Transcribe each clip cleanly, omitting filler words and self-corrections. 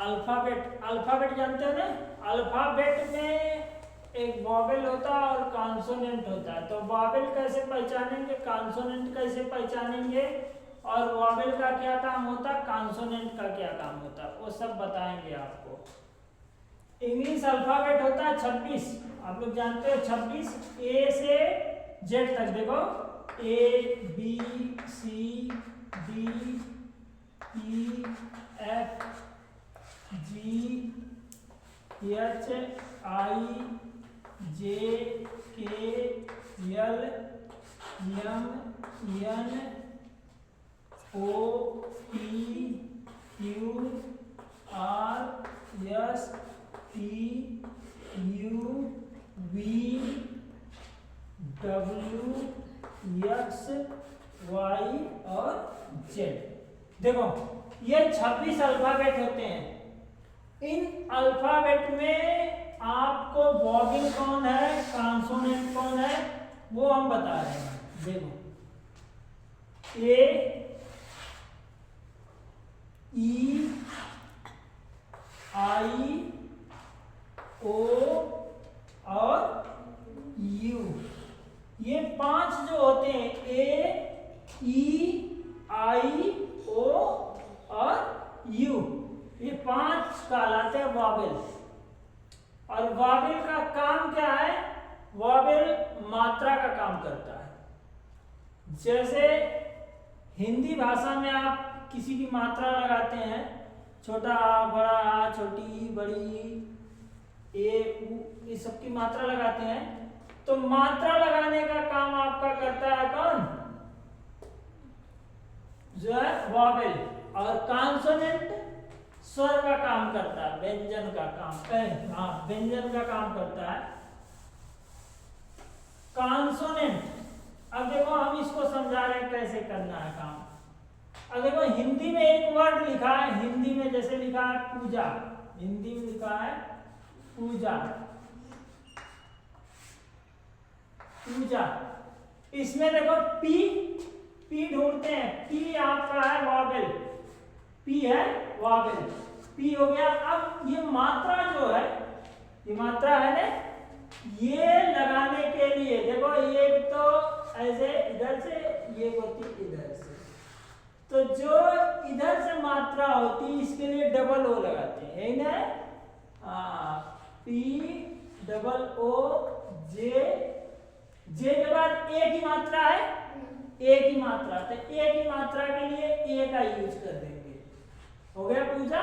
Alphabet, alphabet जानते हो ना? अल्फाबेट में एक वॉवेल होता है और कॉन्सोनेंट होता है। तो वॉवेल कैसे पहचानेंगे, कॉन्सोनेंट कैसे पहचानेंगे, और वॉवेल का क्या काम होता है, कॉन्सोनेंट का क्या काम होता है, वो सब बताएंगे आपको। इंग्लिश अल्फाबेट होता है 26, आप लोग जानते हो 26, ए से जेड तक। देखो A B C D E F G H I J K L M N O P Q R S T U V W X Y और जेड। देखो ये 26 अल्फाबेट होते हैं। इन अल्फाबेट में आपको वॉवेल कौन है, कॉन्सोनेंट कौन है, वो हम बता रहे हैं। देखो ए ई आई ओ और यू, ये 5 जो होते हैं, ए ई आई ओ और यू, ये 5 कहलाते हैं वॉवेल। और वॉवेल का काम क्या है, वॉवेल मात्रा का काम करता है। जैसे हिंदी भाषा में आप किसी की मात्रा लगाते हैं, छोटा आ, बड़ा आ, छोटी बड़ी, ए उ, इस सब की मात्रा लगाते हैं। तो मात्रा लगाने का काम आपका करता है कौन, जो है वॉवेल। और कॉन्सोनेंट स्वर का काम करता है, व्यंजन का काम, हाँ व्यंजन का काम करता है कॉन्सोनेंट। अब देखो हम इसको समझा रहे हैं कैसे करना है काम। अब देखो हिंदी में एक वर्ड लिखा है, हिंदी में जैसे लिखा है पूजा, हिंदी में लिखा है पूजा, पूजा। इसमें देखो पी, पी ढूंढते हैं, पी आपका है वॉवेल, पी है वॉवेल, पी हो गया। अब ये मात्रा जो है, ये मात्रा है ना, ये लगाने के लिए देखो एक तो ऐसे इधर से, ये होती इधर से, तो जो इधर से मात्रा होती इसके लिए डबल ओ लगाते हैं, है ना, पी डबल ओ जे, जे के बाद ए की मात्रा है, ए की मात्रा, तो ए की मात्रा के लिए ए का यूज कर देंगे, हो गया पूजा।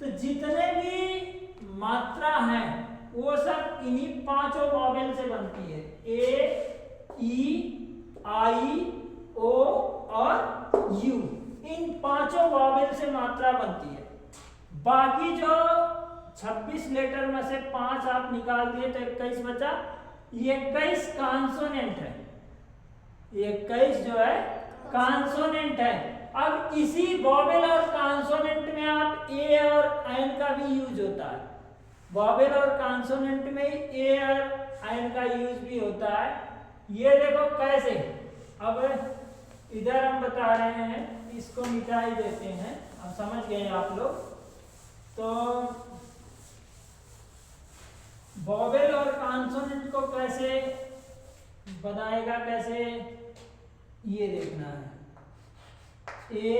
तो जितने भी मात्रा हैं वो सब इन्हीं 5 वॉवेल से बनती है, ए ई आई ओ और यू, इन 5 वॉवेल से मात्रा बनती है। बाकी जो 26 लेटर में से 5 आप निकाल दिए तो 21 बचा, 21 कॉन्सोनेंट है, 21 जो है कॉन्सोनेंट है। अब इसी वॉवेल और कॉन्सोनेंट में आप ए और एन का भी यूज होता है, वॉवेल और कॉन्सोनेंट में ए और एन का यूज भी होता है। ये देखो कैसे, अब इधर हम बता रहे हैं, इसको मिटा ही देते हैं, अब समझ गए आप लोग। तो वॉवेल और कॉन्सोनेंट को कैसे बनाएगा, कैसे ये देखना है, ए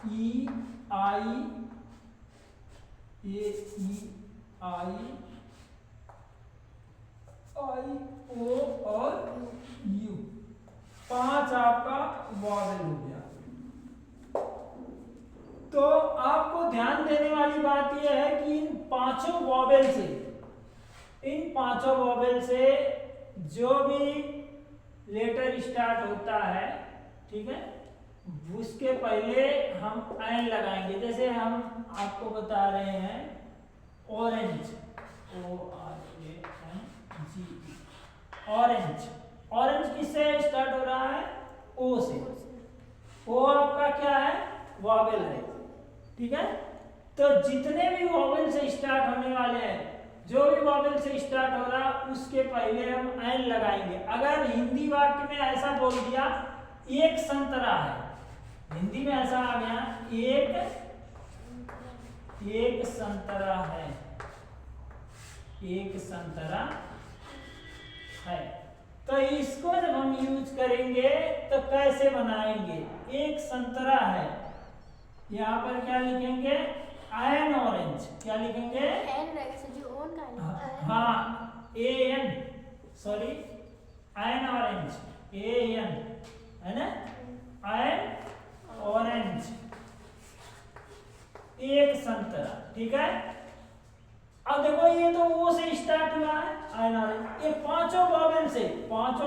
ई आई, ए ई आई आई ओ और यू, 5 आपका वॉवेल हो गया। तो आपको ध्यान देने वाली बात यह है कि इन 5 वॉवेल से, इन 5 वॉवेल से जो भी लेटर स्टार्ट होता है, ठीक है, उसके पहले हम एन लगाएंगे। जैसे हम आपको बता रहे हैं orange, O R A N G, orange, orange किससे स्टार्ट हो रहा है, ओ से, ओ आपका क्या है, वॉवेल है, ठीक है। तो जितने भी वॉवेल से स्टार्ट होने वाले हैं, जो भी वॉवेल से स्टार्ट हो रहा है उसके पहले हम एन लगाएंगे। अगर हिंदी वाक्य में ऐसा बोल दिया एक संतरा है, हिंदी में ऐसा आ गया एक एक संतरा है, एक संतरा है। तो इसको जब हम यूज करेंगे तो कैसे बनाएंगे? एक संतरा है, यहाँ पर क्या लिखेंगे? An orange. क्या लिखेंगे? हाँ, A N, sorry, an orange, A N, है ना? एन ऑरेंज, एक संतरा। ठीक है, अब देखो ये तो ओ से स्टार्ट हुआ है, एन ऑरेंज। ये पांचों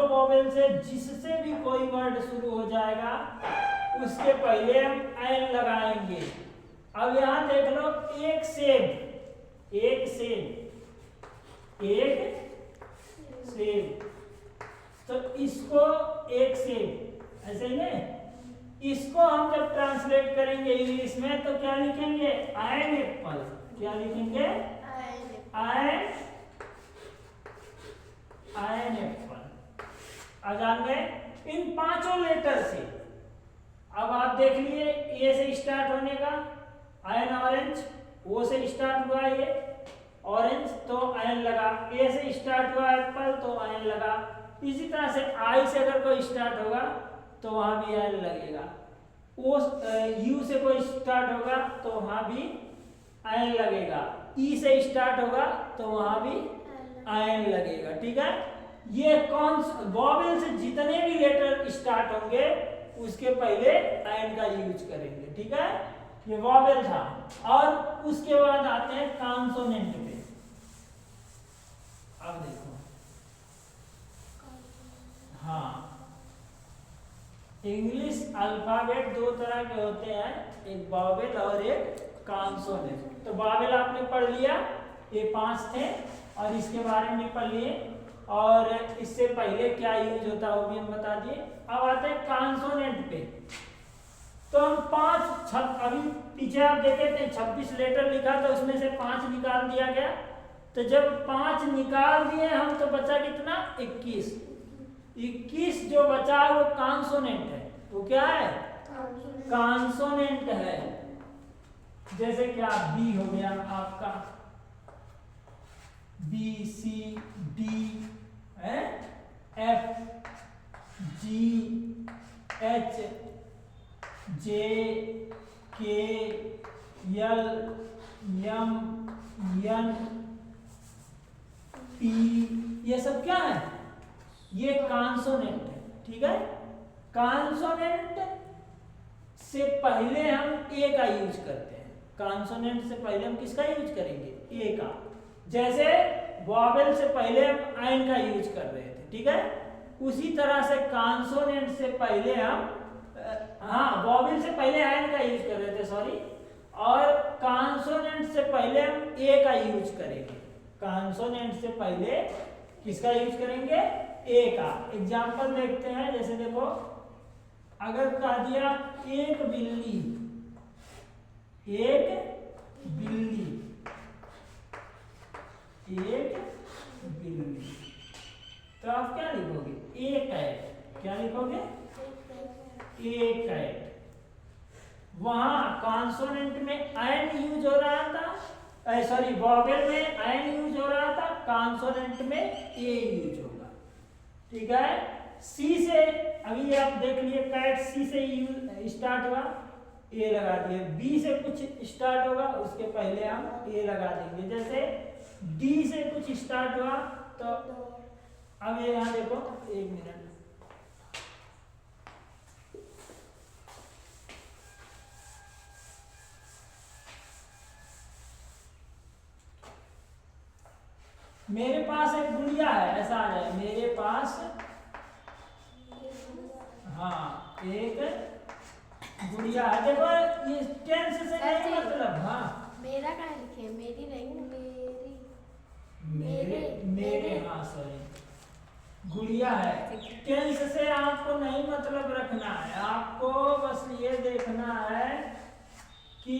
वॉवेल से जिससे भी कोई वर्ड शुरू हो जाएगा उसके पहले हम एन लगाएंगे। अब यहां देख लो, एक सेब, एक सेब, एक सेब, तो इसको एक सेब ऐसे ही नहीं, इसको हम जब ट्रांसलेट करेंगे इंग्लिश में तो क्या लिखेंगे? An apple. क्या लिखेंगे? An Apple. आ जान गए इन पांचों लेटर से। अब आप देख लिए, ए से स्टार्ट होने का एन ऑरेंज, ओ से स्टार्ट हुआ ये ऑरेंज तो एन लगा, ए से स्टार्ट हुआ एप्पल तो एन लगा। इसी तरह से आई से अगर कोई स्टार्ट होगा तो वहां भी एन लगेगा, ओ यू से कोई स्टार्ट होगा तो वहां भी एन लगेगा, ई से स्टार्ट होगा तो वहां भी एन लगेगा। ठीक है, ये कौन वॉवेल से जितने भी लेटर स्टार्ट होंगे उसके पहले एन का यूज करेंगे। ठीक है, ये वॉवेल था। और उसके बाद आते हैं कॉन्सोनेंट पे। अब देखो, हाँ, इंग्लिश अल्फाबेट दो तरह के होते हैं, एक वॉवेल और एक कॉन्सोनेंट। तो वॉवेल आपने पढ़ लिया, ये 5 थे और इसके बारे में पढ़ लिए, और इससे पहले क्या यूज होता है वो भी हम बता दिए। अब आते हैं कॉन्सोनेंट पे। तो हम अभी पीछे आप देखे थे 26 लेटर लिखा था, उसमें से 5 निकाल दिया गया। तो जब 5 निकाल दिए हम तो बचा कितना? 21। 21 जो बचा वो कॉन्सोनेंट है। वो क्या है? कॉन्सोनेंट है। जैसे क्या बी हो गया आपका, B, C, D, F, G, H, जे, K, L, M, N, P, ये सब क्या है? ये कॉन्सोनेंट है। ठीक है, कॉन्सोनेंट से पहले हम ए का यूज करते हैं। कॉन्सोनेंट से पहले हम किसका यूज करेंगे? ए का। जैसे वॉवेल से पहले हम एन का यूज कर रहे थे। ठीक है, उसी तरह से कॉन्सोनेंट से पहले हम वॉवेल से पहले एन का यूज कर रहे थे, सॉरी, और कॉन्सोनेंट से पहले हम ए का यूज करेंगे। कॉन्सोनेंट से पहले किसका यूज करेंगे? ए का। एग्जाम्पल देखते हैं, जैसे देखो, अगर कह दिया एक बिल्ली, एक बिल्ली, एक बिल्ली, तो आप क्या लिखोगे? ए कैट। क्या लिखोगे? ए कैट। वहां कॉन्सोनेंट में एन यूज हो रहा था, सॉरी, वॉवेल में एन यूज हो रहा था, कॉन्सोनेंट में ए यूज होगा। ठीक है, सी से अभी आप देख लिए, कैट सी से स्टार्ट हुआ, ए लगा दिए। बी से कुछ स्टार्ट होगा उसके पहले हम ए लगा देंगे। जैसे डी से कुछ स्टार्ट हुआ तो अब ये यहाँ देखो, एक मिनट, मेरे पास एक गुड़िया है, ऐसा आ जाए, मेरे पास, हाँ, एक गुड़िया है। देखो ये टेंस से नहीं मतलब, हाँ, मेरा कहाँ लिखे? मेरी नहीं, मेरे, हाँ सॉरी, गुड़िया है। टेंस से आपको नहीं मतलब रखना है, आपको बस ये देखना है कि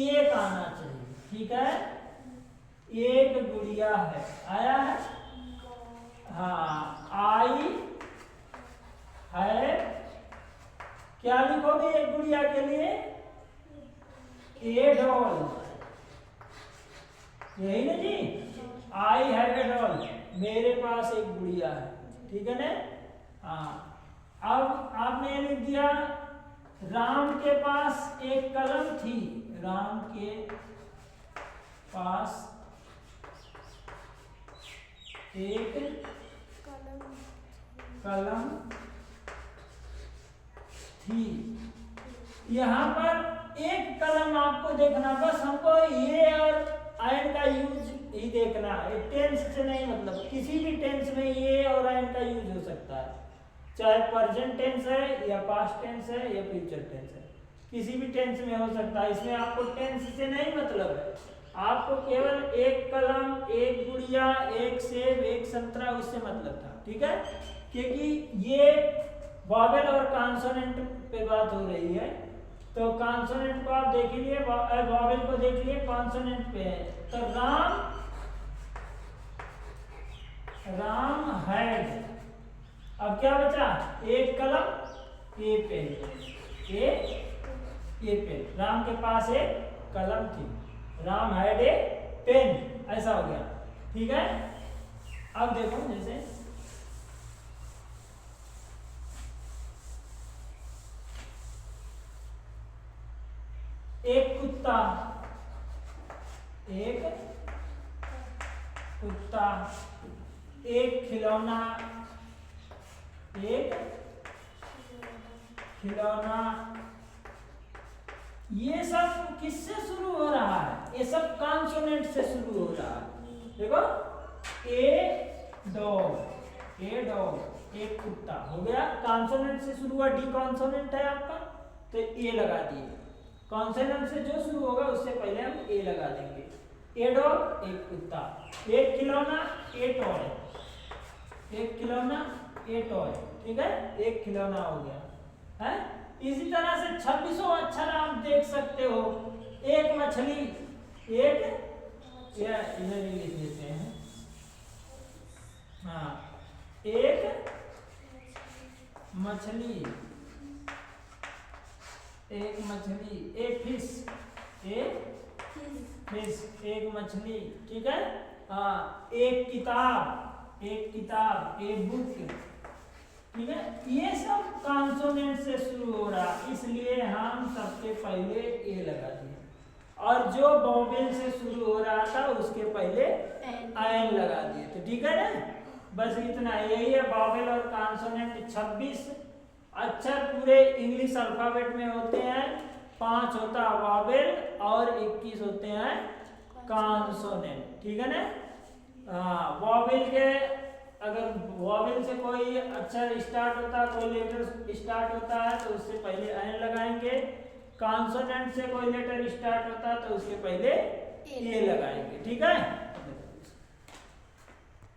एक आना चाहिए। ठीक है, एक गुड़िया है, आया है, हाँ, आई है। क्या लिखोगे एक गुड़िया के लिए? ए डॉल। यही ना जी, आई हैव ए डॉल, मेरे पास एक गुड़िया है, ठीक है ना। हाँ, अब आपने ये लिख दिया राम के पास एक कलम थी, राम के पास एक कलम थी। यहाँ पर एक कलम आपको देखना, बस हमको ये और आयन का यूज ही देखना है, टेंस से नहीं, मतलब किसी भी टेंस में ये और आयन का यूज हो सकता है, चाहे प्रेजेंट टेंस है या पास्ट टेंस है या फ्यूचर टेंस है, किसी भी टेंस में हो सकता है। इसमें आपको टेंस से नहीं मतलब है, आपको केवल एक कलम, एक गुड़िया, एक सेब, एक संतरा, उससे मतलब था, ठीक है। क्योंकि ये वॉवेल और कॉन्सोनेंट पे बात हो रही है, तो कॉन्सोनेंट को आप देख लीजिए, वॉवेल को देख लिए, कॉन्सोनेंट पे है। तो राम हैड, अब क्या बचा, एक कलम, ए पेन, ए पेन, राम के पास एक कलम थी, राम हैड ए पेन, ऐसा हो गया, ठीक है। अब देखो जैसे एक कुत्ता, एक खिलौना, ये सब किससे शुरू हो रहा है, ये सब कॉन्सोनेंट से शुरू हो रहा है। देखो ए डॉग, एक कुत्ता हो गया, कॉन्सोनेंट से शुरू हुआ, डी कॉन्सोनेंट है आपका, तो ए लगा दिए। कॉन्सोनेंट से जो शुरू होगा उससे पहले हम ए लगा देंगे। ए डॉग, एक कुत्ता, एक खिलौना, ए टॉय, एक खिलौना, ए टॉय, ठीक है, एक खिलौना हो गया है। इसी तरह से 26 अक्षर आप देख सकते हो। एक मछली, एक या इधर ही लिख देते हैं, हाँ, एक मछली, एक फिश, एक मछली, ठीक है। हाँ, एक किताब, एक बुक, ठीक है। ये सब कॉन्सोनेंट से शुरू हो रहा, इसलिए हम सबसे पहले ए लगा दिए, और जो वॉवेल से शुरू हो रहा था उसके पहले आयन लगा दिए, तो ठीक है ना। बस इतना, यही है वॉवेल और कॉन्सोनेंट। 26 अक्षर पूरे इंग्लिश अल्फाबेट में होते हैं, 5 होता है वॉवेल और 21 होते हैं कॉन्सोनेंट, ठीक है ना। वॉवेल के, अगर वॉवेल से कोई अक्षर स्टार्ट होता है, कोई लेटर स्टार्ट होता है, तो उससे पहले आयन लगाएंगे। कॉन्सोनेंट से कोई लेटर स्टार्ट होता है तो उसके पहले ए लगाएंगे, ठीक है।